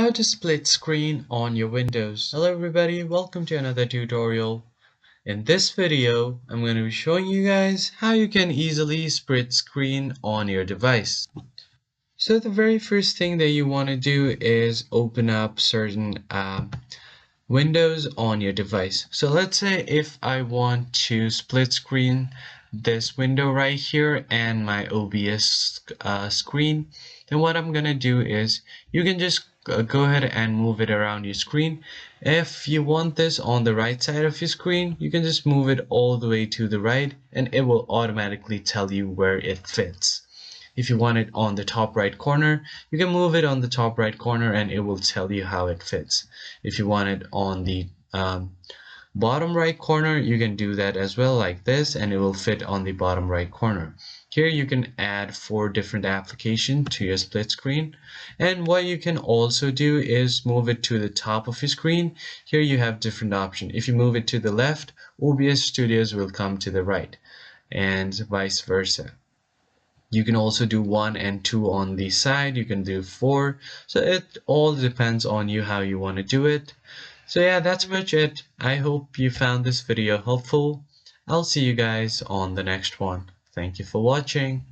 How to split screen on your Windows. Hello everybody, welcome to another tutorial. In this video, I'm going to be showing you guys how you can easily split screen on your device. So the very first thing that you want to do is open up certain windows on your device. So let's say if I want to split screen this window right here and my OBS screen, then what I'm gonna do is you can just go ahead and move it around your screen. If you want this on the right side of your screen, you can just move it all the way to the right and it will automatically tell you where it fits. If you want it on the top right corner, you can move it on the top right corner and it will tell you how it fits. If you want it on the bottom right corner, you can do that as well, like this, and it will fit on the bottom right corner. Here you can add 4 different applications to your split screen, and what you can also do is move it to the top of your screen. Here you have different options. If you move it to the left, OBS Studios will come to the right, and vice versa. You can also do 1 and 2 on the side. You can do 4. So it all depends on you how you want to do it. So yeah, that's pretty much it. I hope you found this video helpful. I'll see you guys on the next one. Thank you for watching.